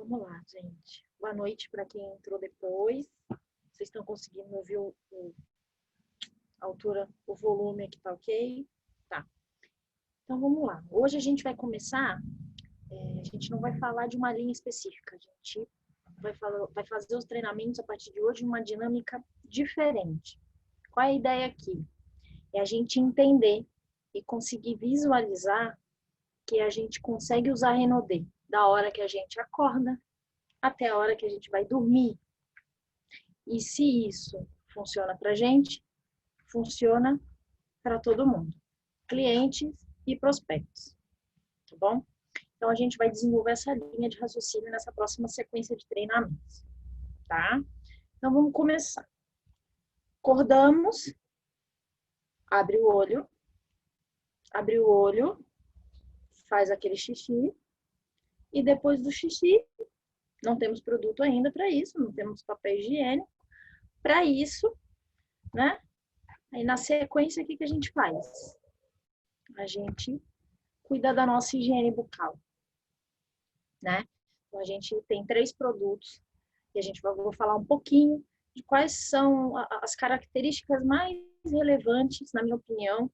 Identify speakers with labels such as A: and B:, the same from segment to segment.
A: Vamos lá, gente. Boa noite para quem entrou depois. Vocês estão conseguindo ouvir a altura, o volume aqui tá ok? Tá. Então vamos lá. Hoje a gente vai começar, a gente não vai falar de uma linha específica, a gente vai fazer os treinamentos a partir de hoje uma dinâmica diferente. Qual é a ideia aqui? É a gente entender e conseguir visualizar que a gente consegue usar Renaudet da hora que a gente acorda até a hora que a gente vai dormir. E se isso funciona para a gente, funciona para todo mundo, clientes e prospectos, tá bom? Então, a gente vai desenvolver essa linha de raciocínio nessa próxima sequência de treinamentos, tá? Então, vamos começar. Acordamos, abre o olho, faz aquele xixi, e depois do xixi, não temos produto ainda para isso, não temos papel higiênico. Para isso, né? Aí na sequência, o que a gente faz? A gente cuida da nossa higiene bucal, né? Então, a gente tem 3 produtos e vou falar um pouquinho de quais são as características mais relevantes, na minha opinião,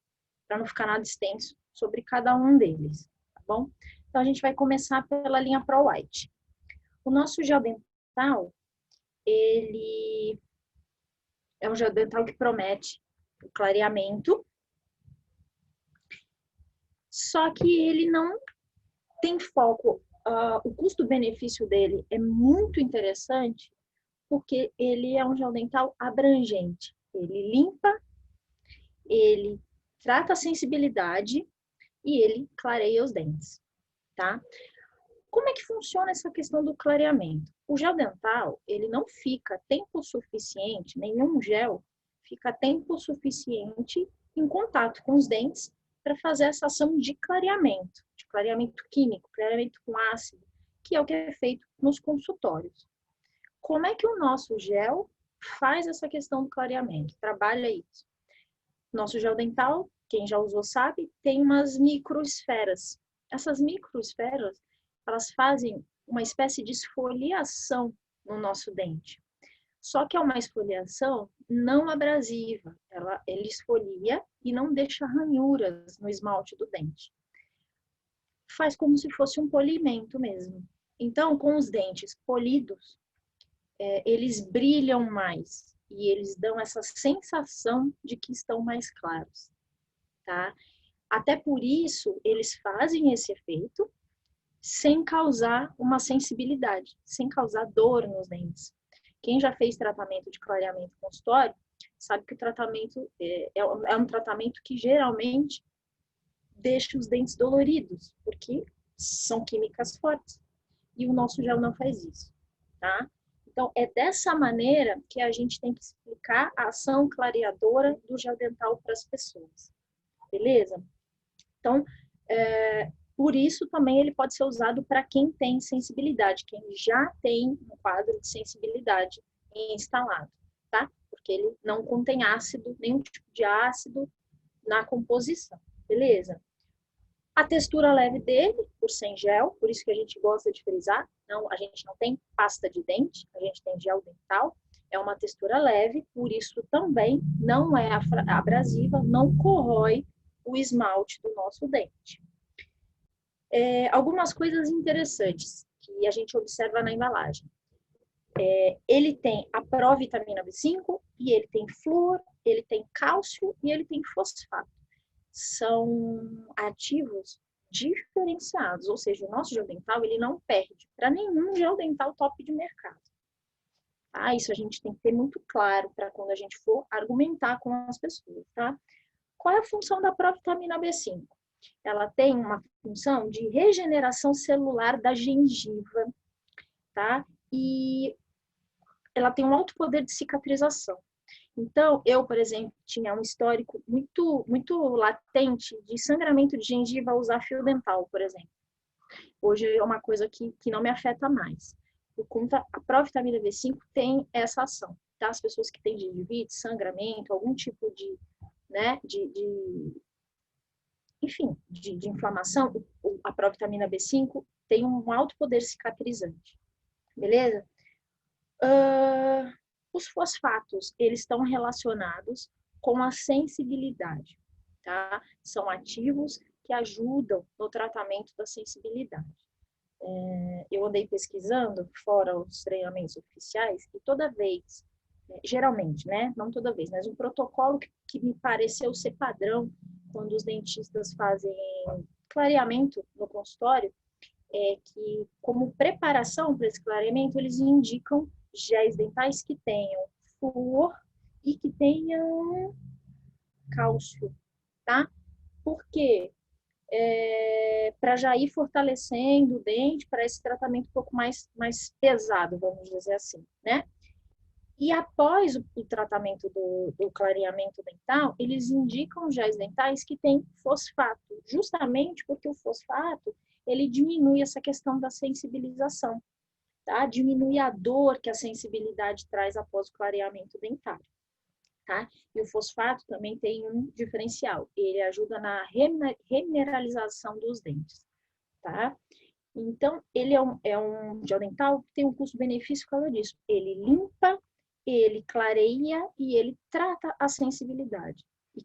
A: para não ficar nada extenso, sobre cada um deles, tá bom? Então, a gente vai começar pela linha Pro White. O nosso gel dental, ele é um gel dental que promete o clareamento, só que ele não tem foco. O custo-benefício dele é muito interessante, porque ele é um gel dental abrangente. Ele limpa, ele trata a sensibilidade e ele clareia os dentes, tá? Como é que funciona essa questão do clareamento? O gel dental, ele não fica tempo suficiente, nenhum gel fica tempo suficiente em contato com os dentes para fazer essa ação de clareamento químico, clareamento com ácido, que é o que é feito nos consultórios. Como é que o nosso gel faz essa questão do clareamento? Trabalha isso. Nosso gel dental, quem já usou sabe, tem umas microesferas. Essas microesferas, elas fazem uma espécie de esfoliação no nosso dente. Só que é uma esfoliação não abrasiva. Ele esfolia e não deixa ranhuras no esmalte do dente. Faz como se fosse um polimento mesmo. Então, com os dentes polidos, eles brilham mais e eles dão essa sensação de que estão mais claros, tá? Até por isso, eles fazem esse efeito sem causar uma sensibilidade, sem causar dor nos dentes. Quem já fez tratamento de clareamento consultório sabe que o tratamento é um tratamento que geralmente deixa os dentes doloridos, porque são químicas fortes. E o nosso gel não faz isso, tá? Então, é dessa maneira que a gente tem que explicar a ação clareadora do gel dental para as pessoas, beleza? Então, por isso também ele pode ser usado para quem tem sensibilidade, quem já tem um quadro de sensibilidade instalado, tá? Porque ele não contém ácido, nenhum tipo de ácido na composição, beleza? A textura leve dele, por sem gel, por isso que a gente gosta de frisar, não, a gente não tem pasta de dente, a gente tem gel dental, é uma textura leve, por isso também não é abrasiva, não corrói o esmalte do nosso dente. Algumas coisas interessantes que a gente observa na embalagem. Ele tem a provitamina B5 e ele tem flúor, ele tem cálcio e ele tem fosfato. São ativos diferenciados, ou seja, o nosso gel dental ele não perde para nenhum gel dental top de mercado. Tá? Isso a gente tem que ter muito claro para quando a gente for argumentar com as pessoas, tá? Qual é a função da provitamina B5? Ela tem uma função de regeneração celular da gengiva, tá? E ela tem um alto poder de cicatrização. Então, eu, por exemplo, tinha um histórico muito latente de sangramento de gengiva ao usar fio dental, por exemplo. Hoje é uma coisa que não me afeta mais. Por conta, a provitamina B5 tem essa ação, tá? As pessoas que têm gengivite, sangramento, algum tipo de, né, enfim, de inflamação, a provitamina B5 tem um alto poder cicatrizante. beleza? Os fosfatos, eles estão relacionados com a sensibilidade, tá? São ativos que ajudam no tratamento da sensibilidade. Eu andei pesquisando, fora os treinamentos oficiais, e toda vez, geralmente, né? Não toda vez, mas um protocolo que me pareceu ser padrão quando os dentistas fazem clareamento no consultório, é que, como preparação para esse clareamento, eles indicam géis dentais que tenham flúor e que tenham cálcio, tá? Por quê? Para já ir fortalecendo o dente para esse tratamento um pouco mais pesado, vamos dizer assim, né? E após o tratamento do clareamento dental, eles indicam géis dentais que têm fosfato, justamente porque o fosfato ele diminui essa questão da sensibilização, tá? Diminui a dor que a sensibilidade traz após o clareamento dentário, tá? E o fosfato também tem um diferencial, ele ajuda na remineralização dos dentes, tá? Então, ele é um gel dental que tem um custo-benefício por causa disso. Ele limpa, ele clareia e ele trata a sensibilidade. E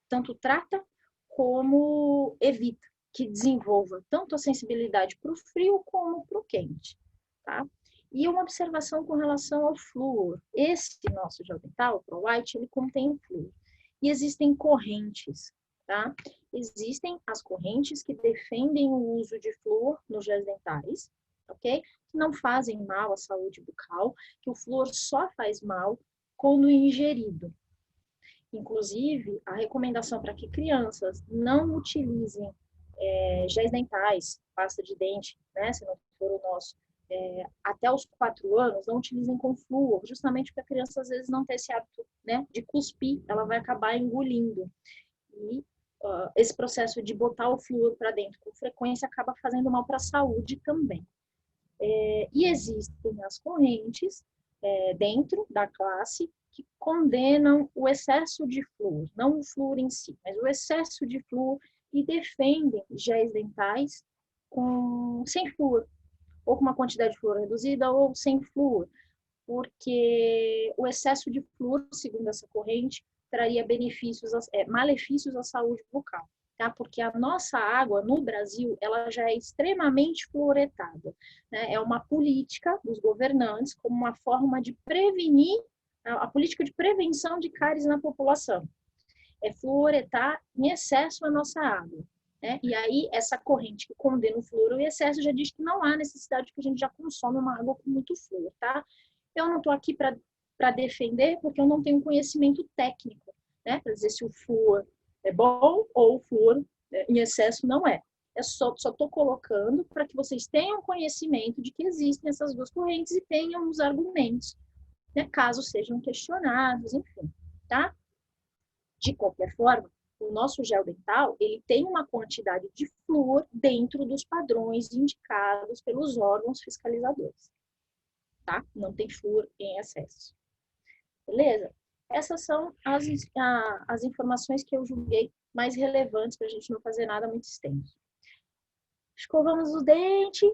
A: tanto trata como evita que desenvolva tanto a sensibilidade para o frio como para o quente, tá? E uma observação com relação ao flúor. Esse nosso gel dental, o Pro White, ele contém flúor. E existem correntes, tá? Existem as correntes que defendem o uso de flúor nos géis dentais, ok? Que não fazem mal à saúde bucal, que o flúor só faz mal quando ingerido. Inclusive, a recomendação para que crianças não utilizem géis dentais, pasta de dente, né, se não for o nosso, até os 4 anos, não utilizem com flúor, justamente porque a criança às vezes não tem esse hábito, né, de cuspir, ela vai acabar engolindo. E esse processo de botar o flúor para dentro com frequência acaba fazendo mal para a saúde também. E existem as correntes dentro da classe que condenam o excesso de flúor, não o flúor em si, mas o excesso de flúor e defendem géis dentais sem flúor, ou com uma quantidade de flúor reduzida ou sem flúor, porque o excesso de flúor, segundo essa corrente, traria malefícios à saúde bucal, tá? Porque a nossa água no Brasil, ela já é extremamente fluoretada, né? É uma política dos governantes como uma forma de prevenir a política de prevenção de cáries na população. É fluoretar em excesso a nossa água. Né? E aí, essa corrente que condena o flúor em excesso já diz que não há necessidade que a gente já consome uma água com muito flúor, tá? Eu não estou aqui para defender, porque eu não tenho conhecimento técnico, né? Para dizer se o flúor é bom ou o flúor em excesso não é. Só estou colocando para que vocês tenham conhecimento de que existem essas duas correntes e tenham os argumentos, né? Caso sejam questionados, enfim, tá? De qualquer forma, o nosso gel dental, ele tem uma quantidade de flúor dentro dos padrões indicados pelos órgãos fiscalizadores, tá? Não tem flúor em excesso. Beleza? Essas são as informações que eu julguei mais relevantes para a gente não fazer nada muito extenso. Escovamos os dentes,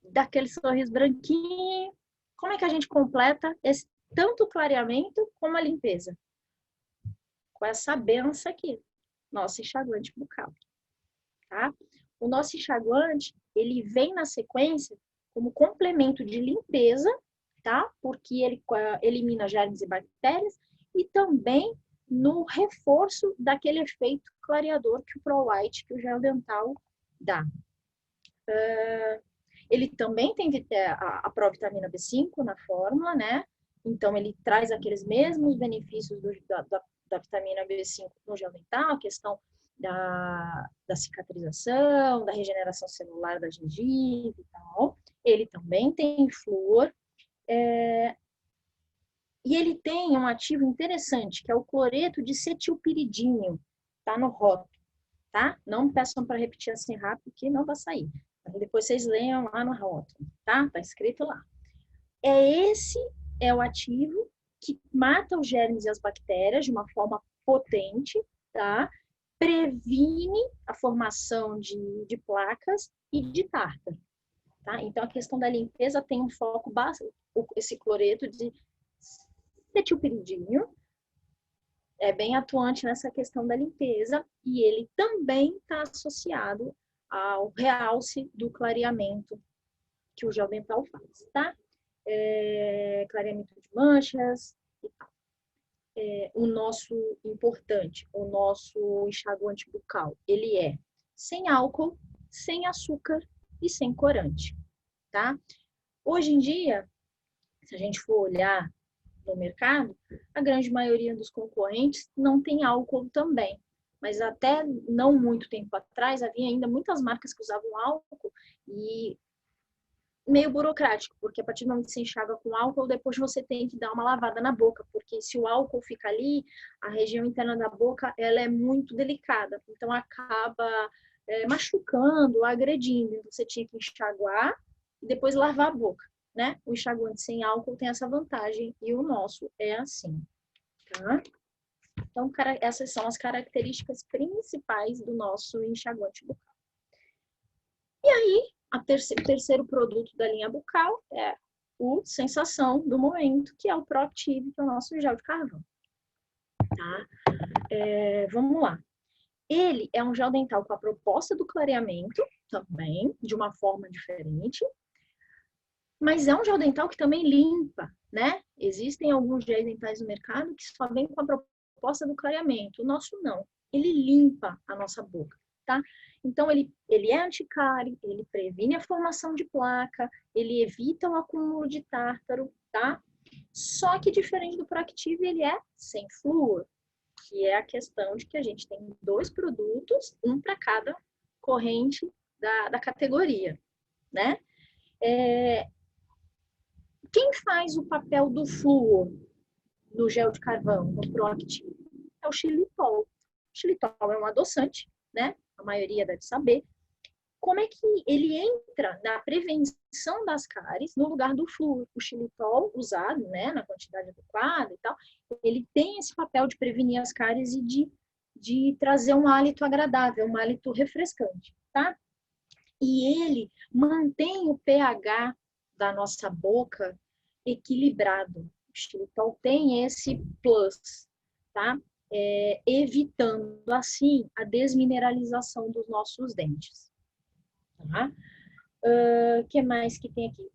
A: daquele sorriso branquinho. Como é que a gente completa tanto o clareamento como a limpeza? Com essa benção aqui, nosso enxaguante bucal, tá? O nosso enxaguante, ele vem na sequência como complemento de limpeza, tá? Porque ele elimina germes e bactérias e também no reforço daquele efeito clareador que o Pro White, que o gel dental dá. Ele também tem a provitamina B5 na fórmula, né? Então, ele traz aqueles mesmos benefícios da vitamina B5 no gel dental, a questão da cicatrização, da regeneração celular da gengiva e tal. Ele também tem flúor. E ele tem um ativo interessante, que é o cloreto de cetilpiridínio. Tá no rótulo, tá? Não me peçam para repetir assim rápido, que não vai sair. Depois vocês leiam lá no rótulo, tá? Tá escrito lá. Esse é o ativo que mata os germes e as bactérias de uma forma potente, tá? Previne a formação de placas e de tártaro, tá? Então, a questão da limpeza tem um foco básico, esse cloreto de cetilpiridino, é bem atuante nessa questão da limpeza, e ele também está associado ao realce do clareamento que o gel dental faz, tá? Clareamento de manchas e tal. O nosso importante, o nosso enxaguante bucal, ele é sem álcool, sem açúcar e sem corante, tá? Hoje em dia, se a gente for olhar no mercado, a grande maioria dos concorrentes não tem álcool também. Mas até não muito tempo atrás, havia ainda muitas marcas que usavam álcool e meio burocrático, porque a partir do momento que você enxaga com álcool, depois você tem que dar uma lavada na boca, porque se o álcool fica ali, a região interna da boca, ela é muito delicada, então acaba machucando, agredindo. Então você tinha que enxaguar e depois lavar a boca, né? O enxaguante sem álcool tem essa vantagem e o nosso é assim, tá? Então, essas são as características principais do nosso enxaguante bucal. E aí, o terceiro produto da linha bucal é o sensação do momento, que é o Proactive, que é o nosso gel de carvão. Tá? Vamos lá. Ele é um gel dental com a proposta do clareamento, também, de uma forma diferente, mas é um gel dental que também limpa, né? Existem alguns géis dentais no mercado que só vêm com a proposta do clareamento. O nosso não. Ele limpa a nossa boca, tá? Então, ele é anticárie, ele previne a formação de placa, ele evita o acúmulo de tártaro, tá? Só que, diferente do Proactive, ele é sem flúor, que é a questão de que a gente tem 2 produtos, um para cada corrente da categoria, né? Quem faz o papel do flúor no gel de carvão, no Proactive? É o xilitol. O xilitol é um adoçante, né? A maioria deve saber. Como é que ele entra na prevenção das cáries no lugar do flúor? O xilitol usado, né, na quantidade adequada e tal, ele tem esse papel de prevenir as cáries e de trazer um hálito agradável, um hálito refrescante, tá? E ele mantém o pH da nossa boca equilibrado. O xilitol tem esse plus, tá? Evitando, assim, a desmineralização dos nossos dentes. Tá? Que mais que tem aqui?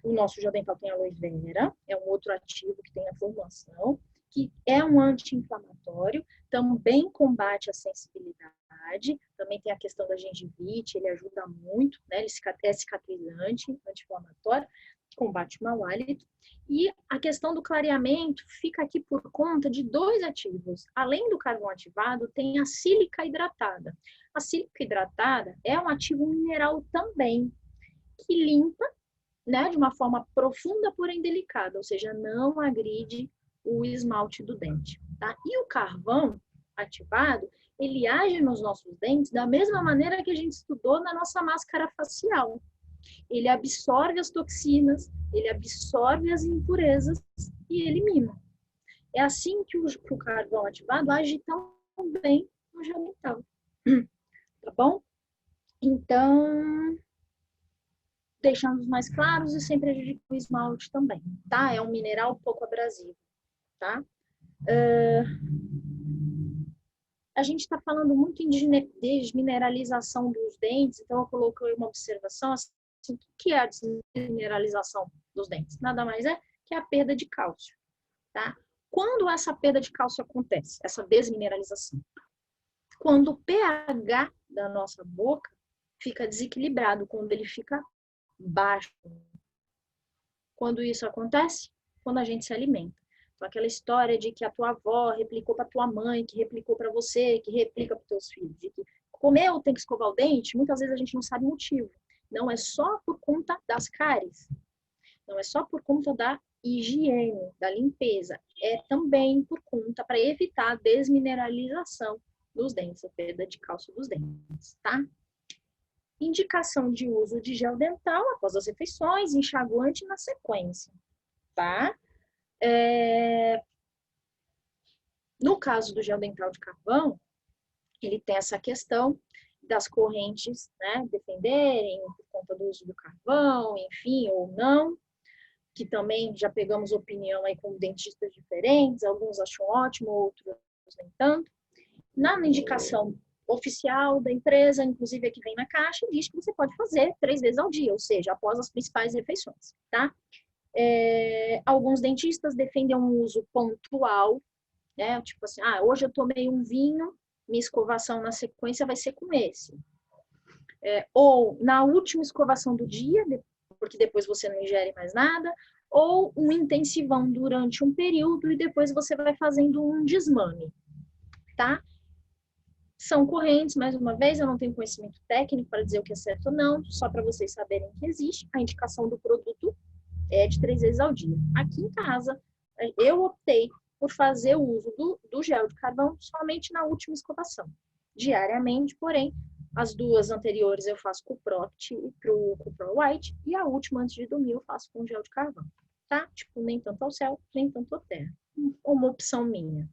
A: O nosso gel dental tem aloe vera, é um outro ativo que tem na formulação, que é um anti-inflamatório, também combate a sensibilidade, também tem a questão da gengivite, ele ajuda muito, né? Ele é cicatrizante, anti-inflamatório, combate o mau hálito. E a questão do clareamento fica aqui por conta de 2 ativos. Além do carvão ativado, tem a sílica hidratada. A sílica hidratada é um ativo mineral também, que limpa, né, de uma forma profunda, porém delicada, ou seja, não agride o esmalte do dente. Tá? E o carvão ativado, ele age nos nossos dentes da mesma maneira que a gente estudou na nossa máscara facial. Ele absorve as toxinas, ele absorve as impurezas e elimina. É assim que o carvão ativado age tão bem no gel dental. Tá bom? Então, deixando os mais claros e sem prejudicar o esmalte também, tá? É um mineral pouco abrasivo, tá? A gente está falando muito em desmineralização dos dentes, então eu coloquei uma observação assim, o que é a desmineralização dos dentes? Nada mais é que a perda de cálcio, tá? Quando essa perda de cálcio acontece, essa desmineralização? Quando o pH da nossa boca fica desequilibrado, quando ele fica baixo. Quando isso acontece? Quando a gente se alimenta. Então, aquela história de que a tua avó replicou para tua mãe, que replicou para você, que replica para os teus filhos, de que comeu, tem que escovar o dente, muitas vezes a gente não sabe o motivo. Não é só por conta das cáries, não é só por conta da higiene, da limpeza, é também por conta, para evitar a desmineralização dos dentes, a perda de cálcio dos dentes, tá? Indicação de uso de gel dental após as refeições, enxaguante na sequência, tá? No caso do gel dental de carvão, ele tem essa questão das correntes, né, defenderem por conta do uso do carvão, enfim, ou não, que também já pegamos opinião aí com dentistas diferentes, alguns acham ótimo, outros nem tanto. Na indicação oficial da empresa, inclusive aqui vem na caixa, diz que você pode fazer 3 vezes ao dia, ou seja, após as principais refeições, tá? Alguns dentistas defendem um uso pontual, né? Tipo assim, hoje eu tomei um vinho, minha escovação na sequência vai ser com esse. Ou na última escovação do dia, porque depois você não ingere mais nada, ou um intensivão durante um período e depois você vai fazendo um desmame, tá? São correntes, mais uma vez, eu não tenho conhecimento técnico para dizer o que é certo ou não, só para vocês saberem que existe. A indicação do produto é de 3 vezes ao dia. Aqui em casa, eu optei por fazer o uso do gel de carvão somente na última escovação. Diariamente, porém, as 2 anteriores eu faço com o Proct e com o Pro White, e a última, antes de dormir, eu faço com gel de carvão, tá? Tipo, nem tanto ao céu, nem tanto à terra. Uma opção minha.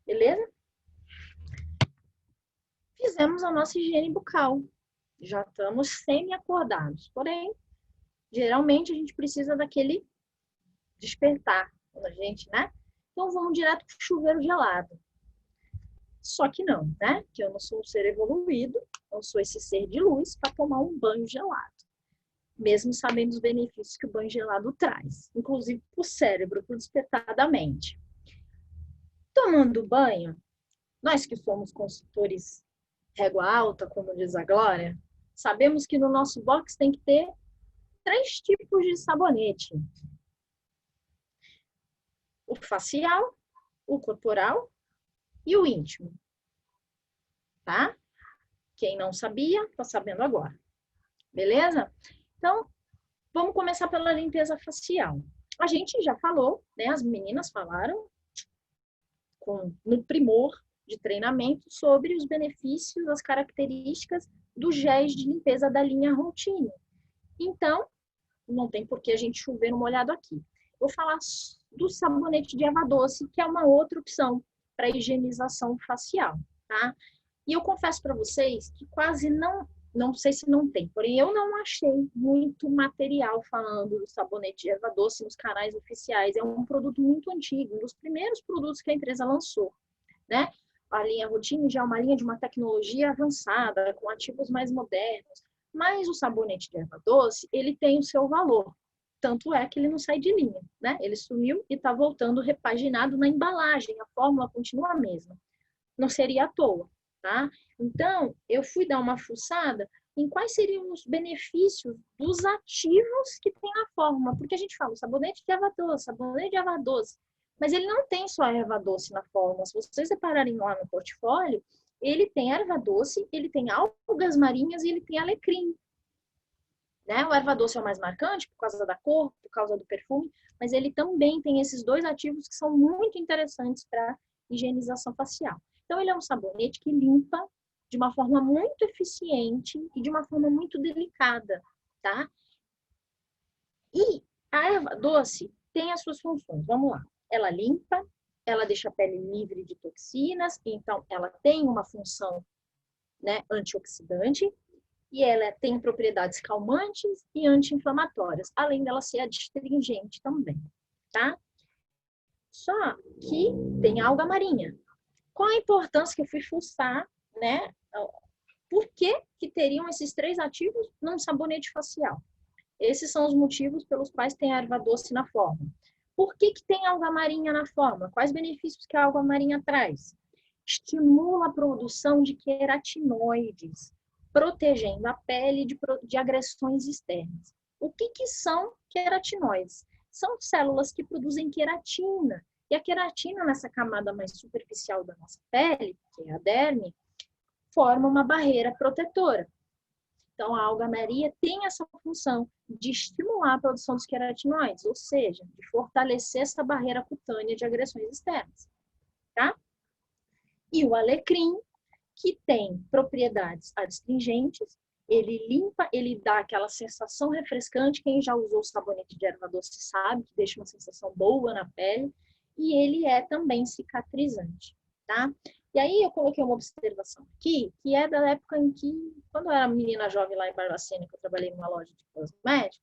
A: Beleza? Fizemos a nossa higiene bucal. Já estamos semi-acordados. Porém, geralmente a gente precisa daquele despertar quando a gente, né? Então vamos direto pro chuveiro gelado. Só que não, né? Que eu não sou um ser evoluído, não sou esse ser de luz para tomar um banho gelado. Mesmo sabendo os benefícios que o banho gelado traz, inclusive para o cérebro, para o despertar da mente. Tomando banho, nós que somos consultores régua alta, como diz a Glória, sabemos que no nosso box tem que ter 3 tipos de sabonete. O facial, o corporal e o íntimo. Tá? Quem não sabia, está sabendo agora. Beleza? Então, vamos começar pela limpeza facial. A gente já falou, né? As meninas falaram no primor de treinamento sobre os benefícios, as características dos géis de limpeza da linha Routine. Então, não tem por que a gente chover no molhado aqui. Vou falar do sabonete de erva doce, que é uma outra opção para higienização facial, tá? E eu confesso para vocês que quase não sei se não tem, porém eu não achei muito material falando do sabonete de erva doce nos canais oficiais. É um produto muito antigo, um dos primeiros produtos que a empresa lançou, né? A linha Routine já é uma linha de uma tecnologia avançada, com ativos mais modernos, mas o sabonete de erva doce, ele tem o seu valor. Tanto é que ele não sai de linha, né? Ele sumiu e está voltando repaginado na embalagem, a fórmula continua a mesma. Não seria à toa, tá? Então, eu fui dar uma fuçada em quais seriam os benefícios dos ativos que tem na fórmula. Porque a gente fala, sabonete de erva doce, mas ele não tem só erva doce na fórmula. Se vocês separarem lá no portfólio, ele tem erva doce, ele tem algas marinhas e ele tem alecrim. Né? O erva doce é o mais marcante por causa da cor, por causa do perfume, mas ele também tem esses 2 ativos que são muito interessantes para higienização facial. Então, ele é um sabonete que limpa de uma forma muito eficiente e de uma forma muito delicada, tá? E a erva doce tem as suas funções. Vamos lá. Ela limpa, ela deixa a pele livre de toxinas, então ela tem uma função, né, antioxidante, e ela tem propriedades calmantes e anti-inflamatórias, além dela ser adstringente também, tá? Só que tem alga marinha. Qual a importância que eu fui fuçar, né? Por que que teriam esses 3 ativos num sabonete facial? Esses são os motivos pelos quais tem a erva doce na forma. Por que que tem alga marinha na forma? Quais benefícios que a alga marinha traz? Estimula a produção de queratinoides, protegendo a pele de agressões externas. O que que são queratinoides? São células que produzem queratina. E a queratina, nessa camada mais superficial da nossa pele, que é a derme, forma uma barreira protetora. Então, a alga marinha tem essa função de estimular a produção dos queratinoides, ou seja, de fortalecer essa barreira cutânea de agressões externas. Tá? E o alecrim, que tem propriedades adstringentes, ele limpa, ele dá aquela sensação refrescante. Quem já usou sabonete de erva doce sabe que deixa uma sensação boa na pele. E ele é também cicatrizante, tá? E aí eu coloquei uma observação aqui, que é da época em que, quando eu era menina jovem lá em Barbacena, que eu trabalhei numa loja de cosméticos,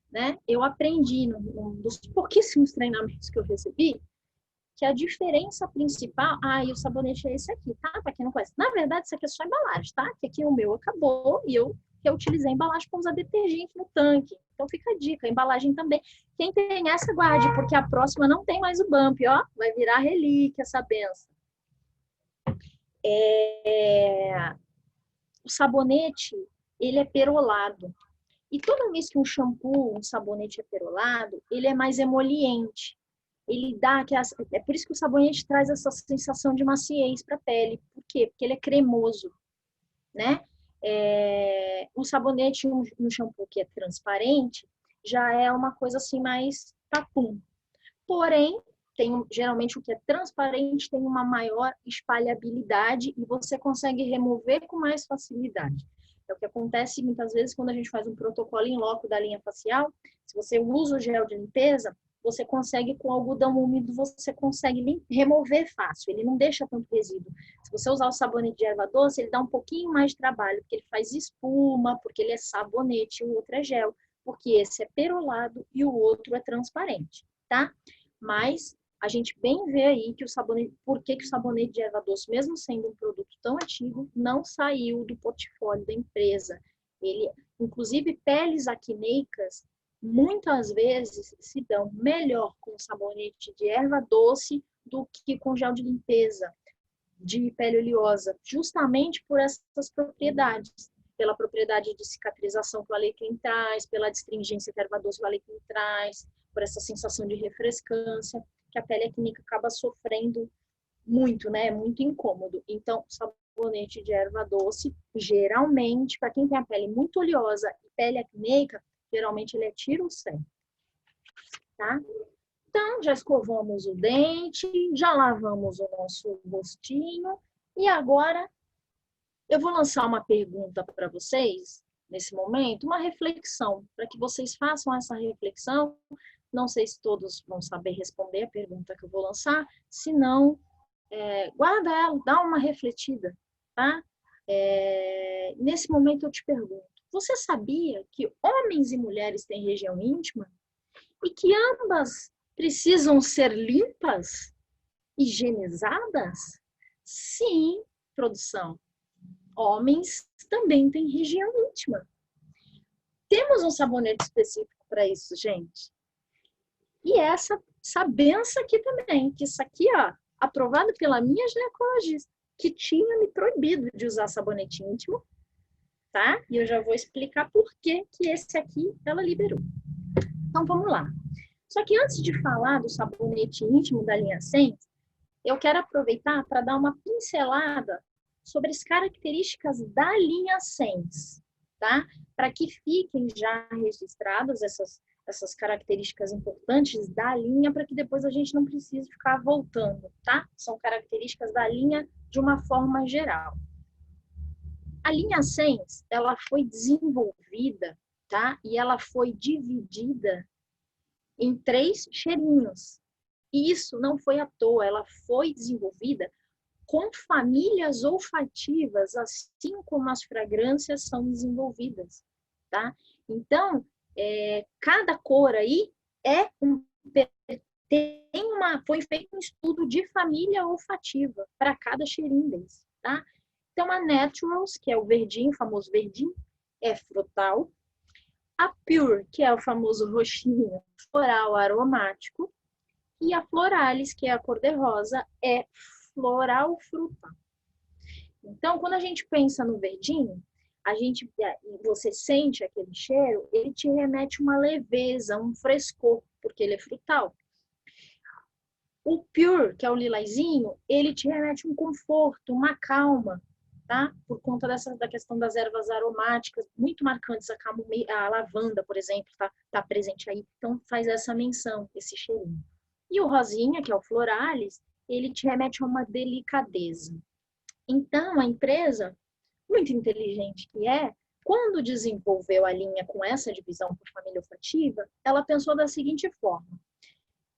A: né, eu aprendi, num dos pouquíssimos treinamentos que eu recebi, que a diferença principal... e o sabonete é esse aqui, tá? Pra quem não conhece. Na verdade, isso aqui é só embalagem, tá? Que aqui o meu acabou e eu reutilizei a embalagem para usar detergente no tanque. Então fica a dica, a embalagem também. Quem tem essa, guarde, porque a próxima não tem mais o bump, ó. Vai virar relíquia essa benção. O sabonete, ele é perolado. E toda vez que um shampoo, um sabonete é perolado, ele é mais emoliente. Ele dá é por isso que o sabonete traz essa sensação de maciez para a pele. Por quê? Porque ele é cremoso, né? O sabonete, um shampoo que é transparente, já é uma coisa assim mais papum. Porém, geralmente o que é transparente tem uma maior espalhabilidade e você consegue remover com mais facilidade. É o que acontece muitas vezes quando a gente faz um protocolo in loco da linha facial. Se você usa o gel de limpeza, você consegue, com algodão úmido, você consegue remover fácil. Ele não deixa tanto resíduo. Se você usar o sabonete de erva doce, ele dá um pouquinho mais de trabalho, porque ele faz espuma, porque ele é sabonete, o outro é gel, porque esse é perolado e o outro é transparente, tá? Mas a gente bem vê aí que o sabonete, por que o sabonete de erva doce, mesmo sendo um produto tão antigo, não saiu do portfólio da empresa. Ele, inclusive, peles acneicas, muitas vezes se dão melhor com sabonete de erva doce do que com gel de limpeza de pele oleosa, justamente por essas propriedades. Pela propriedade de cicatrização que o alecrim traz, pela astringência que a erva doce do alecrim traz, por essa sensação de refrescância, que a pele acnínica acaba sofrendo muito, né? É muito incômodo. Então, sabonete de erva doce, geralmente, para quem tem a pele muito oleosa e pele acneica, geralmente ele é tiro certo, tá? Então, já escovamos o dente, já lavamos o nosso rostinho e agora eu vou lançar uma pergunta para vocês nesse momento, uma reflexão, para que vocês façam essa reflexão. Não sei se todos vão saber responder a pergunta que eu vou lançar, se não, guarda ela, dá uma refletida, tá? Nesse momento eu te pergunto, você sabia que homens e mulheres têm região íntima e que ambas precisam ser limpas, higienizadas? Sim, produção. Homens também têm região íntima. Temos um sabonete específico para isso, gente. E essa benção aqui também, que isso aqui, ó, aprovado pela minha ginecologista, que tinha me proibido de usar sabonete íntimo, tá? E eu já vou explicar por que esse aqui ela liberou. Então, vamos lá. Só que antes de falar do sabonete íntimo da linha Sense, eu quero aproveitar para dar uma pincelada sobre as características da linha Sense, tá? Para que fiquem já registradas essas características importantes da linha, para que depois a gente não precise ficar voltando, tá? São características da linha de uma forma geral. A linha Sense, ela foi desenvolvida, tá? E ela foi dividida em 3 cheirinhos. E isso não foi à toa, ela foi desenvolvida com famílias olfativas, assim como as fragrâncias são desenvolvidas, tá? Então, cada cor aí foi feito um estudo de família olfativa para cada cheirinho desse, tá? Então, a Naturals, que é o verdinho, o famoso verdinho, é frutal. A Pure, que é o famoso roxinho, floral aromático. E a Floralis, que é a cor-de-rosa, é floral frutal. Então, quando a gente pensa no verdinho, você sente aquele cheiro, ele te remete uma leveza, um frescor, porque ele é frutal. O Pure, que é o lilazinho, ele te remete um conforto, uma calma, tá? Por conta da questão das ervas aromáticas, muito marcantes, a lavanda, por exemplo, tá presente aí. Então, faz essa menção, esse cheirinho. E o rosinha, que é o Floralis, ele te remete a uma delicadeza. Então, a empresa, muito inteligente que é, quando desenvolveu a linha com essa divisão por família olfativa, ela pensou da seguinte forma: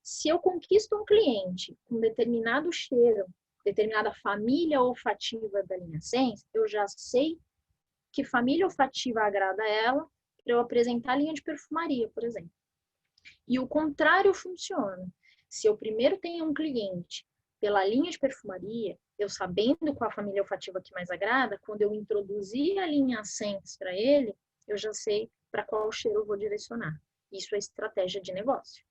A: se eu conquisto um cliente com determinado cheiro, determinada família olfativa da linha Sens, eu já sei que família olfativa agrada a ela para eu apresentar a linha de perfumaria, por exemplo. E o contrário funciona. Se eu primeiro tenho um cliente pela linha de perfumaria, eu sabendo qual a família olfativa que mais agrada, quando eu introduzir a linha Sens para ele, eu já sei para qual cheiro eu vou direcionar. Isso é estratégia de negócio,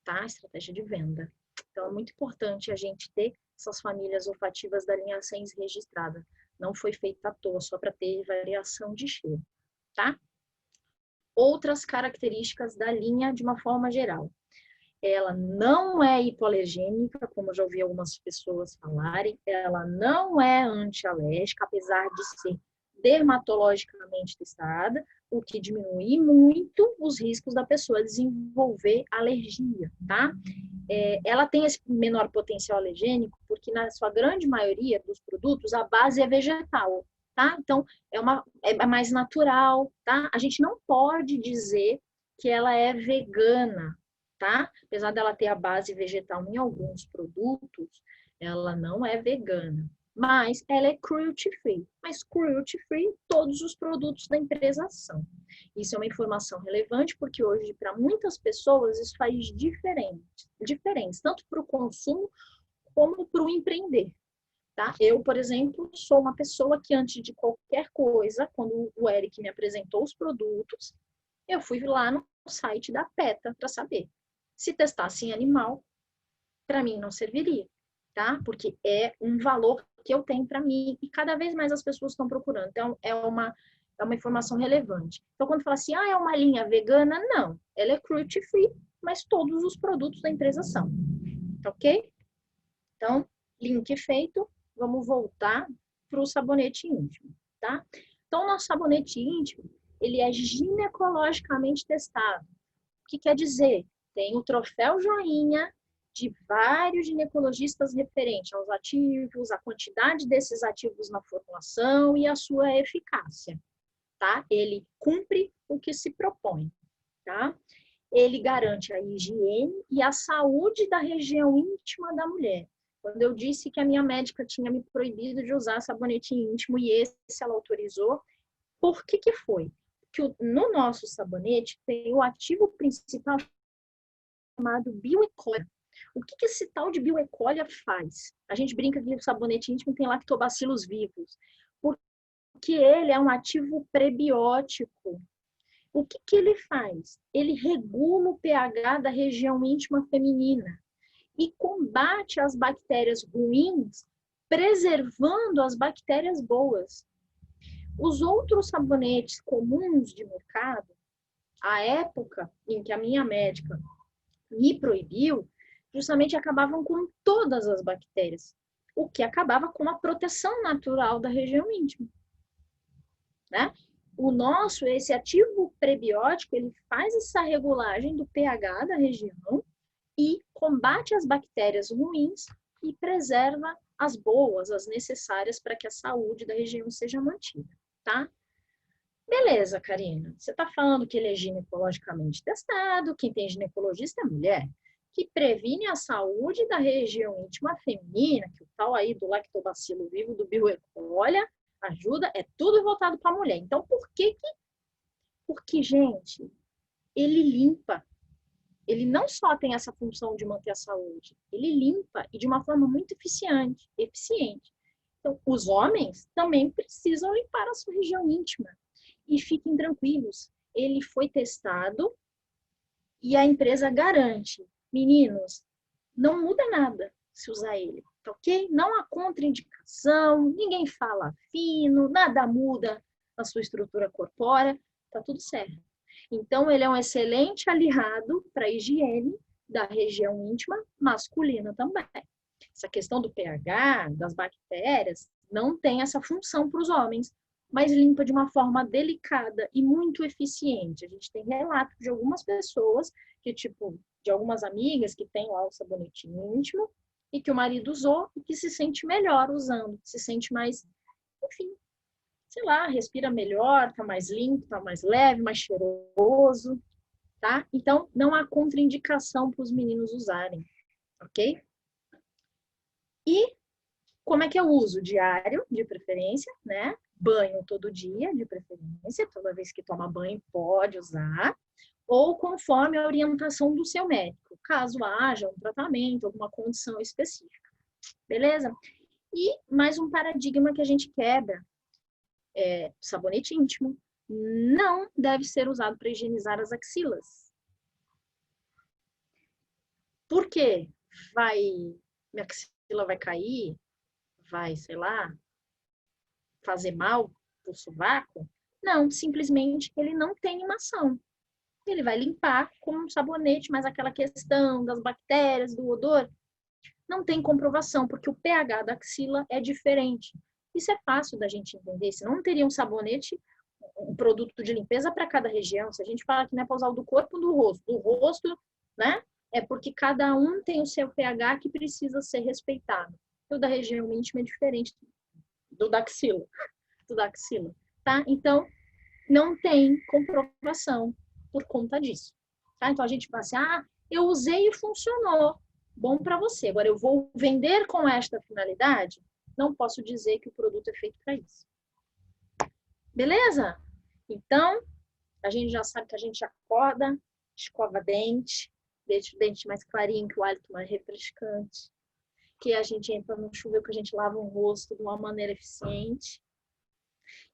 A: tá? Estratégia de venda. Então, é muito importante a gente ter essas famílias olfativas da linha Sens registrada. Não foi feita à toa, só para ter variação de cheiro, tá? Outras características da linha de uma forma geral. Ela não é hipoalergênica, como eu já ouvi algumas pessoas falarem, ela não é antialérgica, apesar de ser dermatologicamente testada, o que diminui muito os riscos da pessoa desenvolver alergia, tá? Ela tem esse menor potencial alergênico porque, na sua grande maioria dos produtos, a base é vegetal, tá? Então, é mais natural, tá? A gente não pode dizer que ela é vegana, tá? Apesar dela ter a base vegetal em alguns produtos, ela não é vegana. Mas ela é cruelty free. Mas cruelty free, todos os produtos da empresa são. Isso é uma informação relevante porque hoje, para muitas pessoas, isso faz diferença tanto para o consumo como para o empreender. Tá? Eu, por exemplo, sou uma pessoa que antes de qualquer coisa, quando o Eric me apresentou os produtos, eu fui lá no site da PETA para saber. Se testasse em animal, para mim não serviria, tá? Porque é um valor que eu tenho para mim e cada vez mais as pessoas estão procurando. Então, é uma informação relevante. Então, quando fala assim, é uma linha vegana, não. Ela é cruelty free, mas todos os produtos da empresa são. Tá ok? Então, link feito. Vamos voltar para o sabonete íntimo, tá? Então, o nosso sabonete íntimo, ele é ginecologicamente testado. O que quer dizer? Tem o troféu joinha de vários ginecologistas referente aos ativos, a quantidade desses ativos na formulação e a sua eficácia, tá? Ele cumpre o que se propõe, tá? Ele garante a higiene e a saúde da região íntima da mulher. Quando eu disse que a minha médica tinha me proibido de usar sabonete íntimo e esse ela autorizou, por que que foi? Porque no nosso sabonete tem o ativo principal chamado bioecólia. O que esse tal de bioecólia faz? A gente brinca que o sabonete íntimo tem lactobacilos vivos, porque ele é um ativo prebiótico. O que ele faz? Ele regula o pH da região íntima feminina e combate as bactérias ruins, preservando as bactérias boas. Os outros sabonetes comuns de mercado, a época em que a minha médica me proibiu, justamente acabavam com todas as bactérias, o que acabava com a proteção natural da região íntima, né? O nosso, esse ativo prebiótico, ele faz essa regulagem do pH da região e combate as bactérias ruins e preserva as boas, as necessárias para que a saúde da região seja mantida, tá? Beleza, Karina. Você está falando que ele é ginecologicamente testado, quem tem ginecologista é mulher, que previne a saúde da região íntima feminina, que o tal aí do lactobacilo vivo, do bioecólia, ajuda, é tudo voltado para a mulher. Então, por que que... Porque, gente, ele limpa. Ele não só tem essa função de manter a saúde, ele limpa e de uma forma muito eficiente. Então, os homens também precisam limpar a sua região íntima. E fiquem tranquilos, ele foi testado e a empresa garante. Meninos, não muda nada se usar ele, tá ok? Não há contraindicação, ninguém fala fino, nada muda na sua estrutura corpórea, tá tudo certo. Então, ele é um excelente aliado para a higiene da região íntima masculina também. Essa questão do pH, das bactérias, não tem essa função para os homens, mas limpa de uma forma delicada e muito eficiente. A gente tem relatos de algumas pessoas, que tipo, de algumas amigas que têm lá o sabonete íntimo e que o marido usou e que se sente melhor usando, se sente mais, enfim, sei lá, respira melhor, tá mais limpo, tá mais leve, mais cheiroso, tá? Então, não há contraindicação para os meninos usarem, ok? E Como é que eu uso? Diário, de preferência, né? Banho todo dia, de preferência. Toda vez que toma banho, pode usar. Ou conforme a orientação do seu médico, caso haja um tratamento, alguma condição específica. Beleza? E mais um paradigma que a gente quebra é sabonete íntimo. Não deve ser usado para higienizar as axilas. Por quê? Minha axila vai cair, vai, sei lá, fazer mal pro sovaco? Não, simplesmente ele não tem uma ação. Ele vai limpar com um sabonete, mas aquela questão das bactérias, do odor, não tem comprovação, porque o pH da axila é diferente. Isso é fácil da gente entender, senão não teria um sabonete, um produto de limpeza para cada região. Se a gente fala que não é para usar o do corpo ou do rosto, né? É porque cada um tem o seu pH que precisa ser respeitado. O da região íntima é diferente do da axila, tá? Então, não tem comprovação por conta disso, tá? Então, a gente fala assim, eu usei e funcionou, bom para você. Agora, eu vou vender com esta finalidade? Não posso dizer que o produto é feito para isso. Beleza? Então, a gente já sabe que a gente acorda, escova dente, deixa o dente mais clarinho, que o hálito mais refrescante, que a gente entra no chuveiro, que a gente lava o rosto de uma maneira eficiente,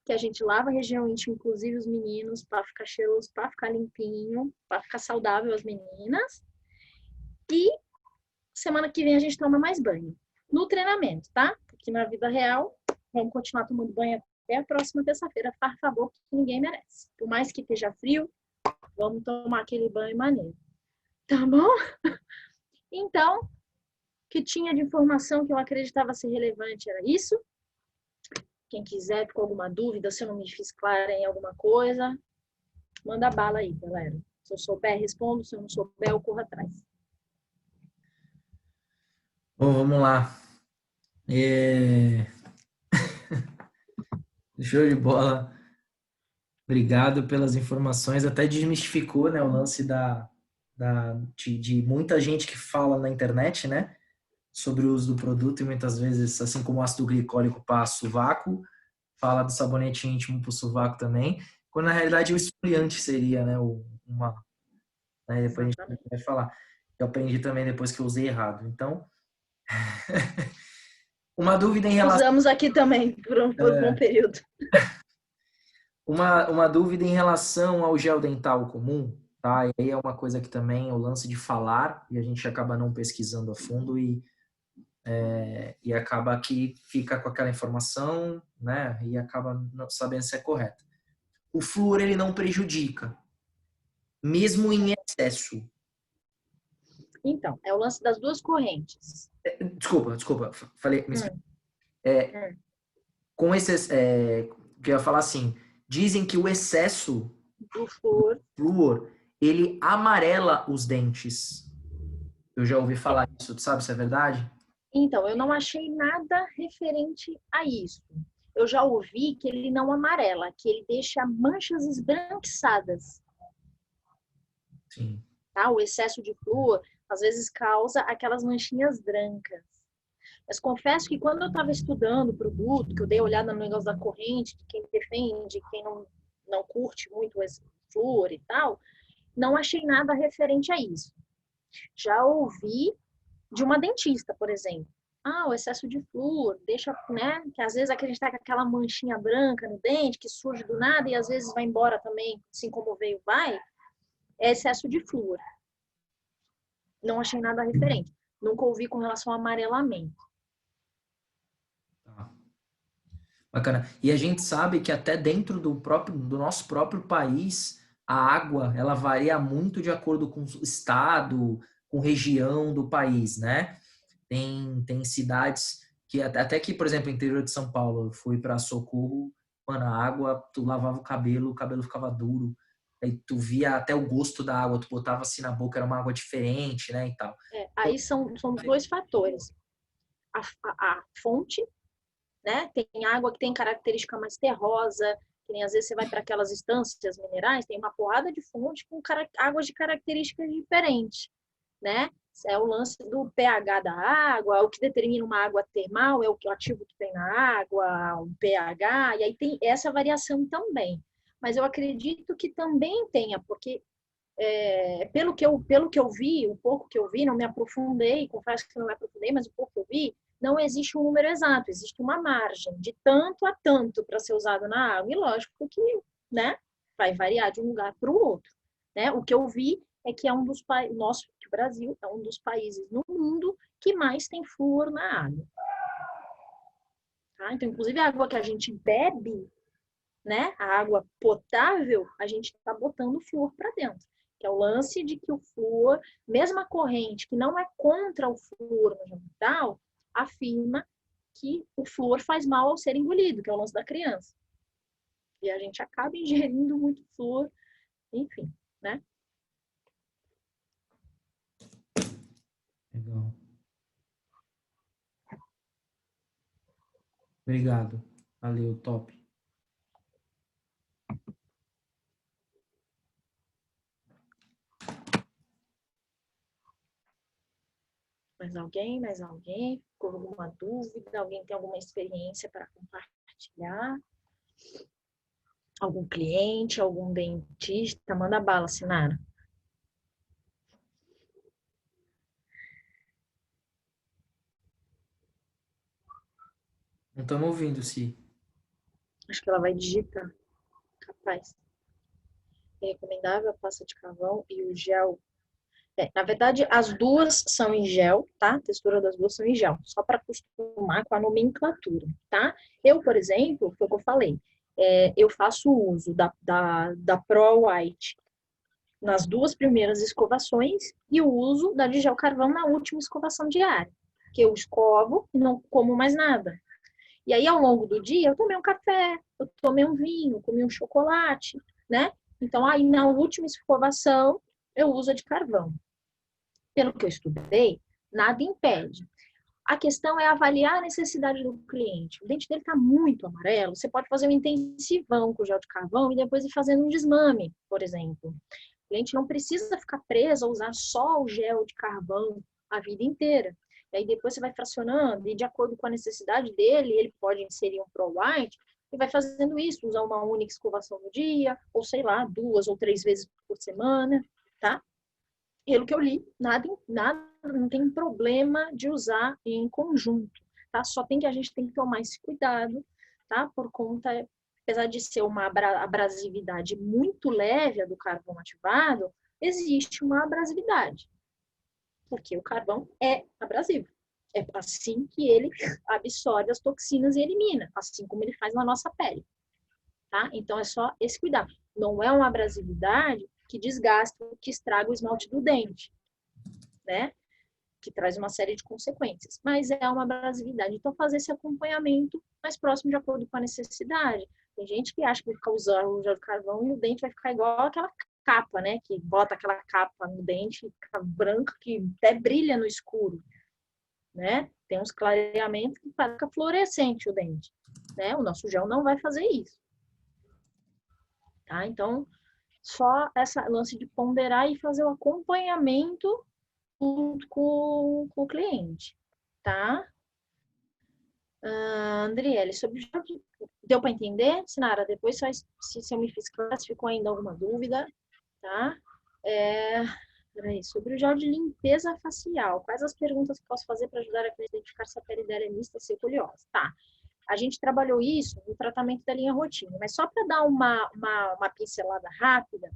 A: que a gente lava a região íntima, inclusive os meninos, para ficar cheiroso, para ficar limpinho, para ficar saudável as meninas. E semana que vem a gente toma mais banho. No treinamento, tá? Porque na vida real, vamos continuar tomando banho até a próxima terça-feira, por favor, que ninguém merece. Por mais que esteja frio, vamos tomar aquele banho maneiro. Tá bom? Então, o que tinha de informação que eu acreditava ser relevante era isso. Quem quiser, ficou alguma dúvida, se eu não me fiz clara em alguma coisa, manda bala aí, galera. Se eu souber, respondo. Se eu não souber, eu corro atrás.
B: Bom, vamos lá. Show de bola. Obrigado pelas informações. Até desmistificou, né, o lance de muita gente que fala na internet, né, sobre o uso do produto e muitas vezes, assim como o ácido glicólico para sovaco, fala do sabonete íntimo para o sovaco também, quando na realidade o esfoliante seria, né, né, depois a gente vai falar. Eu aprendi também depois que eu usei errado. Então, uma dúvida em relação
A: Usamos aqui também por um bom período.
B: Uma dúvida em relação ao gel dental comum, tá? E aí é uma coisa que também é o lance de falar e a gente acaba não pesquisando a fundo e acaba que fica com aquela informação, né? E acaba não sabendo se é correta. O flúor, ele não prejudica, mesmo em excesso.
A: Então, é o lance das duas correntes.
B: Desculpa, falei, com esse, que eu ia falar assim, dizem que o excesso
A: Do flúor,
B: flúor, ele amarela os dentes. Eu já ouvi falar isso, tu sabe se é verdade?
A: então, eu não achei nada referente a isso. Eu já ouvi que ele não amarela, que ele deixa manchas esbranquiçadas.
B: Sim.
A: Tá? O excesso de flúor, às vezes, causa aquelas manchinhas brancas. Mas confesso que quando eu estava estudando o produto, que eu dei uma olhada no negócio da corrente, de quem defende, quem não curte muito esse flúor e tal, não achei nada referente a isso. Já ouvi de uma dentista, por exemplo. O excesso de flúor deixa, né? Que às vezes a gente tá com aquela manchinha branca no dente que surge do nada e às vezes vai embora também, assim como veio, vai. É excesso de flúor. Não achei nada referente. Nunca ouvi com relação ao amarelamento.
B: Tá. Bacana. E a gente sabe que até dentro do nosso próprio país, a água, ela varia muito de acordo com o estado, com região do país, né? Tem cidades que até que, por exemplo, no interior de São Paulo, eu fui para Socorro, mano, a água, tu lavava o cabelo ficava duro, aí tu via até o gosto da água, tu botava assim na boca, era uma água diferente, né, e tal.
A: Aí são os dois fatores. A fonte, né? Tem água que tem característica mais terrosa, que nem às vezes você vai para aquelas instâncias minerais, tem uma porrada de fonte com águas de características diferentes, né? É o lance do pH da água, o que determina uma água termal é o ativo que tem na água, um pH, e aí tem essa variação também. Mas eu acredito que também tenha, porque pelo que eu vi, o pouco que eu vi, não me aprofundei, confesso que não me aprofundei, mas o pouco que eu vi, não existe um número exato, existe uma margem de tanto a tanto para ser usado na água. E lógico que, né, vai variar de um lugar para o outro. Né? O que eu vi é que é um dos países, que o Brasil é um dos países no mundo que mais tem flúor na água. Tá? Então, inclusive, a água que a gente bebe, né, a água potável, a gente está botando flúor para dentro. Que é o lance de que o flúor, mesmo a corrente que não é contra o flúor no ambiental, afirma que o flúor faz mal ao ser engolido, que é o lance da criança. E a gente acaba ingerindo muito flúor, enfim, né?
B: Legal. Obrigado. Valeu, top.
A: Mais alguém? Mais alguém? Ficou alguma dúvida? Alguém tem alguma experiência para compartilhar? Algum cliente, algum dentista? Manda bala, Sinara.
B: Não estamos ouvindo, Si.
A: Acho que ela vai digitar. Capaz. É recomendável a pasta de carvão e o gel. Na verdade, as duas são em gel, tá? A textura das duas são em gel, só para acostumar com a nomenclatura, tá? Eu, por exemplo, foi o que eu falei, eu faço uso da Pro White nas duas primeiras escovações e o uso da de gel carvão na última escovação diária, que eu escovo e não como mais nada. E aí, ao longo do dia, eu tomei um café, eu tomei um vinho, comi um chocolate, né? Então, aí na última escovação, eu uso a de carvão. Pelo que eu estudei, nada impede. A questão é avaliar a necessidade do cliente. O dente dele está muito amarelo, você pode fazer um intensivão com gel de carvão e depois ir fazendo um desmame, por exemplo. O cliente não precisa ficar preso a usar só o gel de carvão a vida inteira. E aí depois você vai fracionando e de acordo com a necessidade dele, ele pode inserir um Pro White e vai fazendo isso, usar uma única escovação no dia, ou sei lá, 2 ou 3 vezes por semana, tá? Pelo que eu li, nada, não tem problema de usar em conjunto, tá? Só tem que a gente tem que tomar esse cuidado, tá? Por conta, apesar de ser uma abrasividade muito leve a do carvão ativado, existe uma abrasividade, porque o carvão é abrasivo. É assim que ele absorve as toxinas e elimina, assim como ele faz na nossa pele, tá? Então é só esse cuidado. Não é uma abrasividade que desgasta, que estraga o esmalte do dente, né? Que traz uma série de consequências. Mas é uma abrasividade. Então, fazer esse acompanhamento mais próximo de acordo com a necessidade. Tem gente que acha que vai ficar usando o gel de carvão e o dente vai ficar igual aquela capa, né? Que bota aquela capa no dente e fica branco, que até brilha no escuro, né? Tem uns clareamentos que fica fluorescente o dente, né? O nosso gel não vai fazer isso, tá? Então, só essa lance de ponderar e fazer o acompanhamento com o cliente, tá? Andriele, sobre o jogo, deu para entender, Sinara? Depois, só, se eu me fiz claro, se ficou ainda alguma dúvida, tá? Peraí, sobre o gel de limpeza facial, quais as perguntas que posso fazer para ajudar a identificar se a pele dela é mista, seca ou oleosa? Tá. A gente trabalhou isso no tratamento da linha rotina, mas só para dar uma pincelada rápida,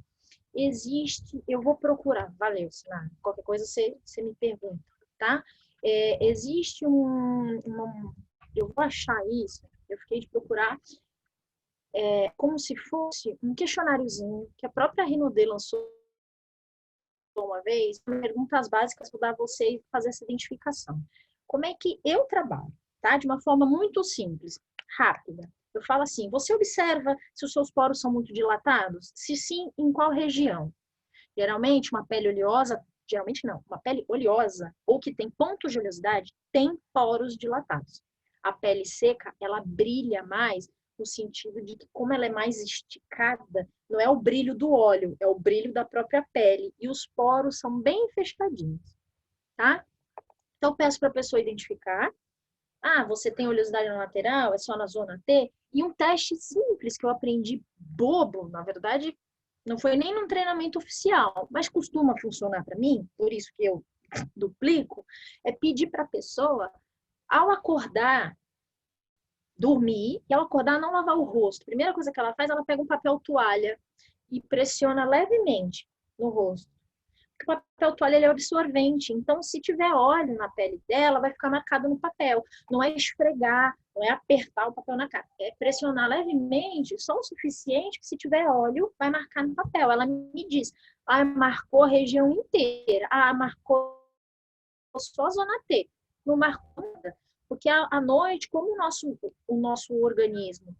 A: existe, eu vou procurar, valeu, Sinara, qualquer coisa você me pergunta, tá? Existe eu vou achar isso, eu fiquei de procurar, como se fosse um questionáriozinho que a própria Rinode lançou uma vez, perguntas básicas para você fazer essa identificação. Como é que eu trabalho, tá? De uma forma muito simples, rápida. Eu falo assim, você observa se os seus poros são muito dilatados? Se sim, em qual região? Geralmente, uma pele oleosa, geralmente não, uma pele oleosa ou que tem pontos de oleosidade tem poros dilatados. A pele seca, ela brilha mais no sentido de que, como ela é mais esticada, não é o brilho do óleo, é o brilho da própria pele. E os poros são bem fechadinhos, tá? Então, eu peço para a pessoa identificar. Ah, você tem oleosidade na lateral, é só na zona T? E um teste simples que eu aprendi bobo, na verdade, não foi nem num treinamento oficial, mas costuma funcionar para mim, por isso que eu duplico, é pedir para a pessoa, ao acordar, dormir, e ao acordar não lavar o rosto. A primeira coisa que ela faz, ela pega um papel toalha e pressiona levemente no rosto. Porque o papel toalha ele é absorvente, então se tiver óleo na pele dela, vai ficar marcado no papel. Não é esfregar, não é apertar o papel na cara, é pressionar levemente, só o suficiente que se tiver óleo, vai marcar no papel. Ela me diz, ah, marcou a região inteira, ah, marcou só a zona T, não marcou nada. Porque à noite, como o nosso organismo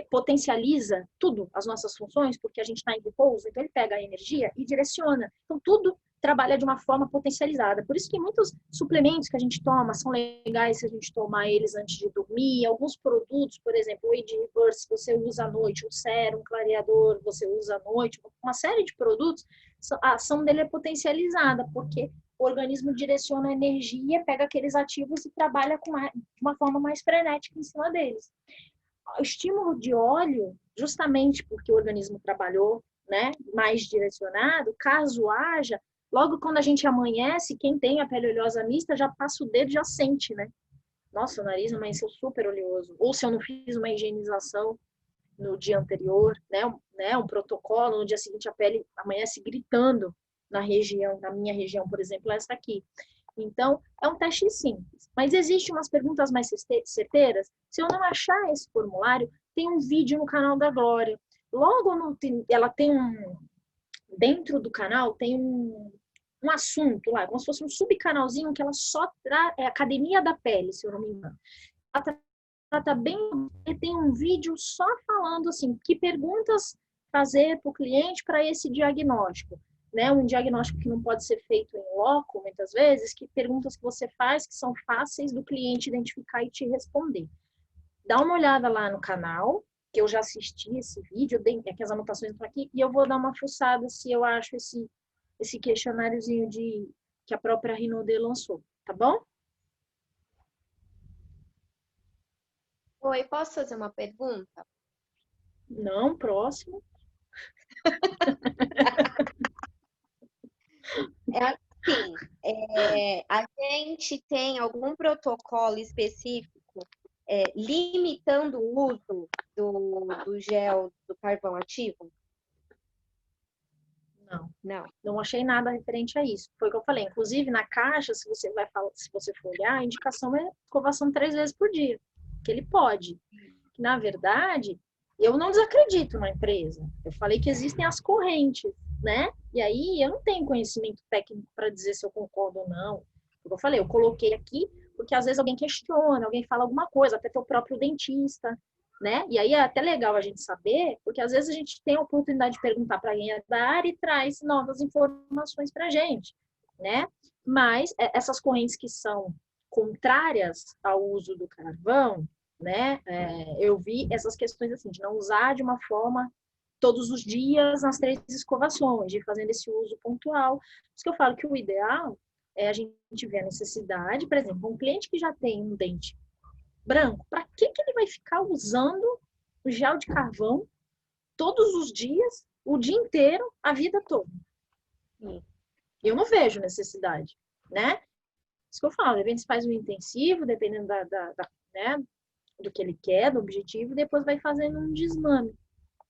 A: potencializa tudo, as nossas funções, porque a gente está em repouso, então ele pega a energia e direciona. Então tudo trabalha de uma forma potencializada. Por isso que muitos suplementos que a gente toma são legais se a gente tomar eles antes de dormir. Alguns produtos, por exemplo, o Age Reverse, você usa à noite, o sérum, clareador, você usa à noite. Uma série de produtos, a ação dele é potencializada, porque o organismo direciona a energia, pega aqueles ativos e trabalha de uma forma mais frenética em cima deles. O estímulo de óleo, justamente porque o organismo trabalhou, né, mais direcionado, caso haja, logo quando a gente amanhece, quem tem a pele oleosa mista já passa o dedo e já sente, né? Nossa, o nariz amanheceu super oleoso. Ou se eu não fiz uma higienização no dia anterior, né, um protocolo, no dia seguinte a pele amanhece gritando na região, na minha região, por exemplo, essa aqui. Então, é um teste simples. Mas existem umas perguntas mais certeiras. Se eu não achar esse formulário, tem um vídeo no canal da Glória. Logo, ela tem dentro do canal, tem um assunto lá, como se fosse um subcanalzinho que ela só traz, é Academia da Pele, se eu não me engano. Ela trata bem, tem um vídeo só falando assim, que perguntas fazer para o cliente para esse diagnóstico. Né, um diagnóstico que não pode ser feito em loco, muitas vezes, que perguntas que você faz que são fáceis do cliente identificar e te responder. Dá uma olhada lá no canal, que eu já assisti esse vídeo, que as anotações estão aqui, e eu vou dar uma fuçada se eu acho esse questionáriozinho que a própria Rinode lançou, tá bom?
C: Oi, posso fazer uma pergunta?
A: Não, próximo.
C: É assim, a gente tem algum protocolo específico limitando o uso do gel do carvão ativo?
A: Não.
C: Não.
A: Não achei nada referente a isso. Foi o que eu falei. Inclusive, na caixa, se você for olhar, a indicação é escovação 3 vezes por dia. Que ele pode. Na verdade, eu não desacredito na empresa. Eu falei que existem as correntes, né? E aí eu não tenho conhecimento técnico para dizer se eu concordo ou não. Como eu falei, eu coloquei aqui porque às vezes alguém questiona, alguém fala alguma coisa, até teu próprio dentista, né? E aí é até legal a gente saber, porque às vezes a gente tem a oportunidade de perguntar para quem é da área e traz novas informações para a gente, né? Mas essas correntes que são contrárias ao uso do carvão, né? Eu vi essas questões assim, de não usar de uma forma todos os dias nas 3 escovações, de fazendo esse uso pontual. Por isso que eu falo que o ideal é a gente ver a necessidade, por exemplo, um cliente que já tem um dente branco, para que ele vai ficar usando o gel de carvão todos os dias, o dia inteiro, a vida toda? Eu não vejo necessidade, né? Isso que eu falo, de repente faz um intensivo, dependendo né, do que ele quer, do objetivo, e depois vai fazendo um desmame,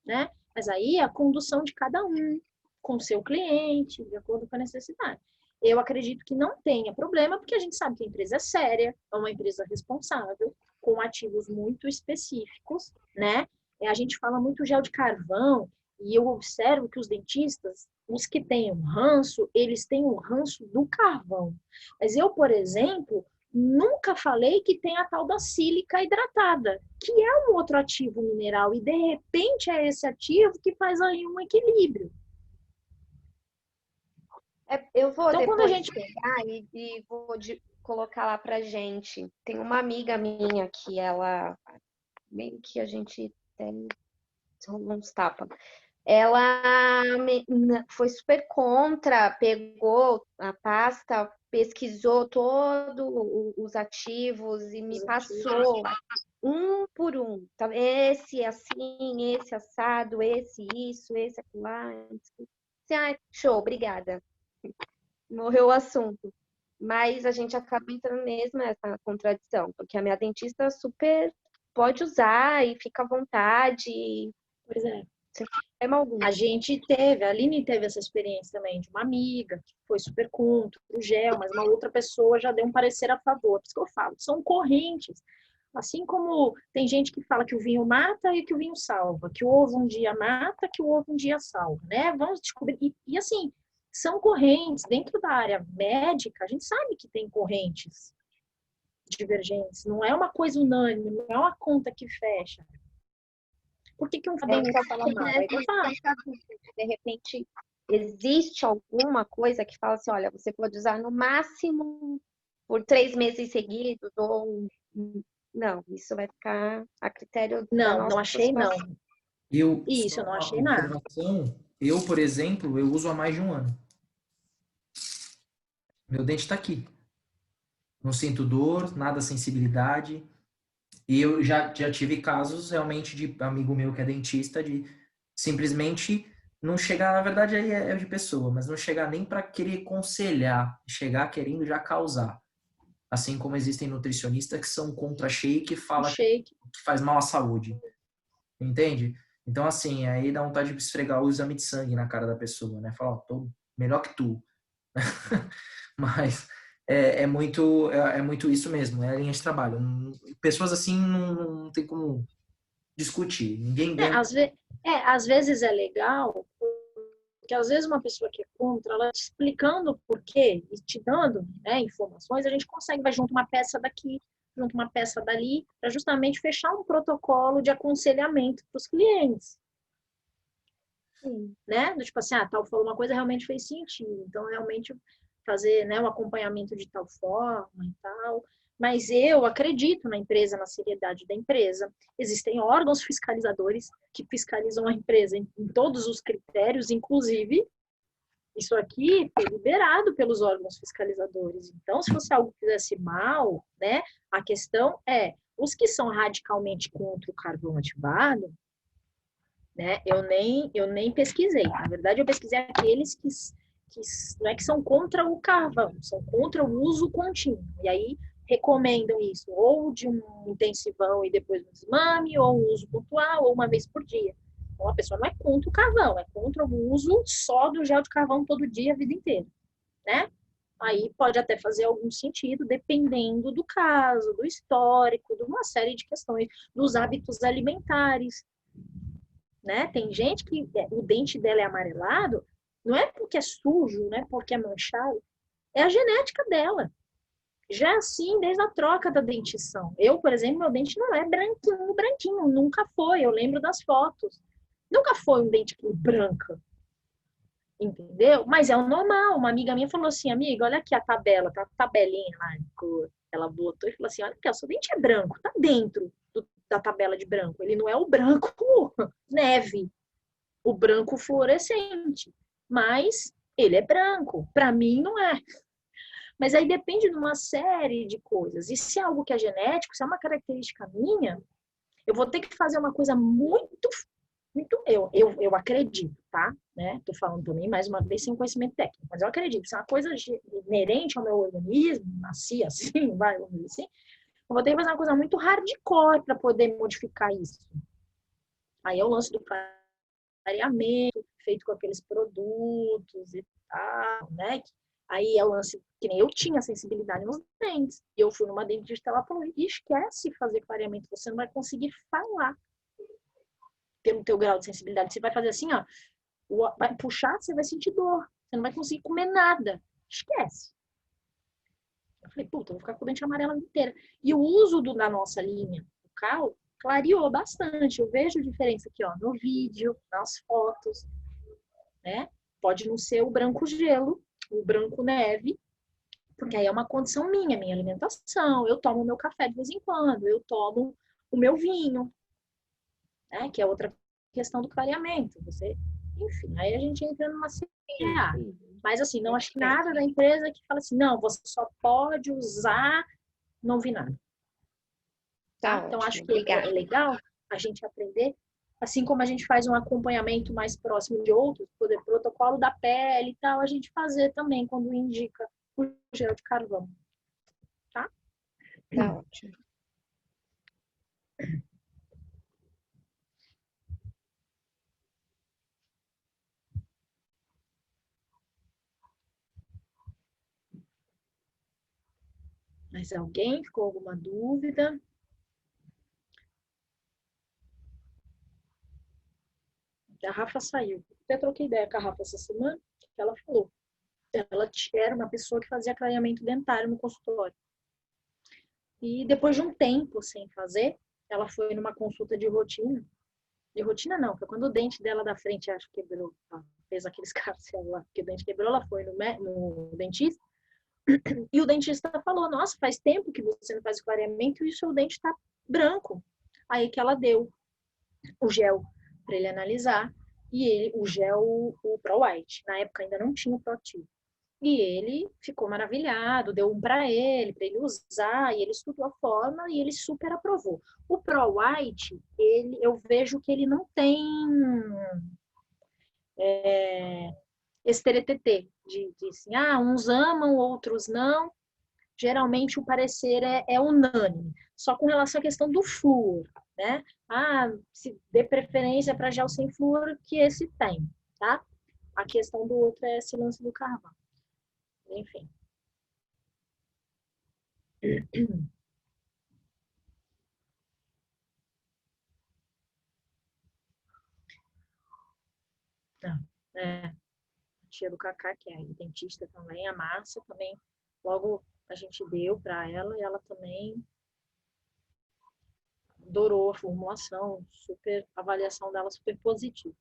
A: né? Mas aí é a condução de cada um, com o seu cliente, de acordo com a necessidade. Eu acredito que não tenha problema, porque a gente sabe que a empresa é séria, é uma empresa responsável, com ativos muito específicos, né? A gente fala muito gel de carvão, e eu observo que os dentistas, os que têm um ranço, eles têm o ranço do carvão. Mas eu, por exemplo, nunca falei que tem a tal da sílica hidratada, que é um outro ativo mineral, e de repente é esse ativo que faz aí um equilíbrio.
C: Eu vou
A: então,
C: depois
A: quando a gente
C: pegar e vou colocar lá pra gente. Tem uma amiga minha que ela, meio que a gente tem uns tapas. ela foi super contra, pegou a pasta, pesquisou todos os ativos e me passou um por um. Então, esse assim, esse assado, esse isso, esse acolá. Show, obrigada. Morreu o assunto. Mas a gente acaba entrando mesmo nessa contradição, porque a minha dentista super pode usar e fica à vontade.
A: Pois é.
C: Sem problema algum.
A: A Aline teve essa experiência também, de uma amiga que foi super contra o gel, mas uma outra pessoa já deu um parecer a favor. Por isso que eu falo, são correntes. Assim como tem gente que fala que o vinho mata e que o vinho salva, que o ovo um dia mata, que o ovo um dia salva, né? Vamos descobrir. E assim, são correntes. Dentro da área médica, a gente sabe que tem correntes divergentes. Não é uma coisa unânime, não é uma conta que fecha. Por que um dentista fala mal? É que eu falo.
C: De repente, existe alguma coisa que fala assim, olha, você pode usar no máximo por 3 meses seguidos, ou... Não, isso vai ficar a critério da nossa...
A: Não achei, não.
B: Isso,
A: eu não achei nada.
B: Eu, por exemplo, eu uso há mais de um ano. Meu dente está aqui. Não sinto dor, nada sensibilidade. E eu já tive casos realmente de amigo meu que é dentista, de simplesmente não chegar, na verdade aí é de pessoa, mas não chegar nem para querer aconselhar, chegar querendo já causar. Assim como existem nutricionistas que são contra shake e falam que faz mal à saúde. Entende? Então, assim, aí dá vontade de esfregar o exame de sangue na cara da pessoa, né? Falar, ó, tô melhor que tu. Mas é muito isso mesmo, é a linha de trabalho. Pessoas assim não tem como discutir. Ninguém ganha.
A: Às vezes é legal, porque às vezes uma pessoa que é contra, ela te explicando o porquê e te dando, né, informações, a gente consegue, vai junto uma peça daqui, junto uma peça dali, para justamente fechar um protocolo de aconselhamento para os clientes. Sim. Né? Tipo assim, tal falou uma coisa, realmente fez sentido. Então, realmente fazer, né, um acompanhamento de tal forma e tal. Mas eu acredito na empresa, na seriedade da empresa. Existem órgãos fiscalizadores que fiscalizam a empresa em todos os critérios, inclusive isso aqui foi liberado pelos órgãos fiscalizadores. Então, se fosse algo que fizesse mal, né, a questão é, os que são radicalmente contra o carvão ativado, né, eu nem pesquisei. Na verdade, eu pesquisei aqueles que não é que são contra o carvão, são contra o uso contínuo. E aí recomendam isso, ou de um intensivão e depois um desmame, ou um uso pontual, ou uma vez por dia. Então, a pessoa não é contra o carvão, é contra o uso só do gel de carvão todo dia, a vida inteira, né? Aí pode até fazer algum sentido, dependendo do caso, do histórico, de uma série de questões, dos hábitos alimentares, né? Tem gente que o dente dela é amarelado, não é porque é sujo, não é porque é manchado, é a genética dela. Já é assim desde a troca da dentição. Eu, por exemplo, meu dente não é branquinho, branquinho, nunca foi, eu lembro das fotos. Nunca foi um dente branco, entendeu? Mas é o normal. Uma amiga minha falou assim, amiga, olha aqui a tabela, tá a tabelinha lá, ela botou e falou assim, olha aqui, o seu dente é branco, tá dentro da tabela de branco. Ele não é o branco neve, o branco fluorescente, mas ele é branco. Para mim, não é. Mas aí depende de uma série de coisas. E se é algo que é genético, se é uma característica minha, eu vou ter que fazer uma coisa muito eu acredito, tá? Né? Tô falando também, mais uma vez, sem conhecimento técnico, mas eu acredito. Se é uma coisa inerente ao meu organismo, nasci assim, vamos dizer assim, eu vou ter que fazer uma coisa muito hardcore para poder modificar isso. Aí é o lance do clareamento, feito com aqueles produtos e tal, né? Aí é o lance que nem eu tinha sensibilidade nos dentes. E eu fui numa dentista, ela falou, esquece fazer clareamento, você não vai conseguir falar pelo teu grau de sensibilidade. Você vai fazer assim, ó, vai puxar, você vai sentir dor. Você não vai conseguir comer nada. Esquece. Eu falei, puta, eu vou ficar com o dente amarelo a vida inteira. E o uso da nossa linha bucal clareou bastante. Eu vejo diferença aqui, ó, no vídeo, nas fotos, né? Pode não ser o branco gelo, o branco neve, porque aí é uma condição minha alimentação. Eu tomo meu café de vez em quando, eu tomo o meu vinho, né? Que é outra questão do clareamento. Você Enfim, aí a gente entra numa CA. Mas assim, não acho que nada da empresa que fala assim, não, você só pode usar, não vi nada.
C: Tá
A: Então, acho
C: ótimo,
A: que é
C: obrigada.
A: legal a gente aprender, assim como a gente faz um acompanhamento mais próximo de outros, por exemplo, protocolo da pele e tal, a gente fazer também quando indica o gel de carvão, tá?
C: Tá ótimo.
A: Mas alguém ficou alguma dúvida? A Rafa saiu. Até troquei ideia com a Rafa essa semana, que ela falou. Ela era uma pessoa que fazia clareamento dentário no consultório. E depois de um tempo sem fazer, ela foi numa consulta de rotina. De rotina não, foi quando o dente dela da frente, acho que quebrou. Ela fez aqueles carcel lá, porque o dente quebrou, ela foi no dentista. E o dentista falou, nossa, faz tempo que você não faz clareamento e o seu dente está branco. Aí que ela deu o gel para ele analisar. E ele, o gel, o Pro White. Na época ainda não tinha o Pro Active. E ele ficou maravilhado, deu um para ele usar, e ele estudou a forma e ele super aprovou. O Pro White, eu vejo que ele não tem esse teretetê de assim, uns amam, outros não. Geralmente o parecer é unânime. Só com relação à questão do flúor, né? Se dê preferência para gel sem flúor, que esse tem, tá? A questão do outro é esse lance do carvão. Enfim. Não, a tia do Cacá, que é dentista também, a Márcia também, logo a gente deu para ela e ela também adorou a formulação, super, a avaliação dela super positiva.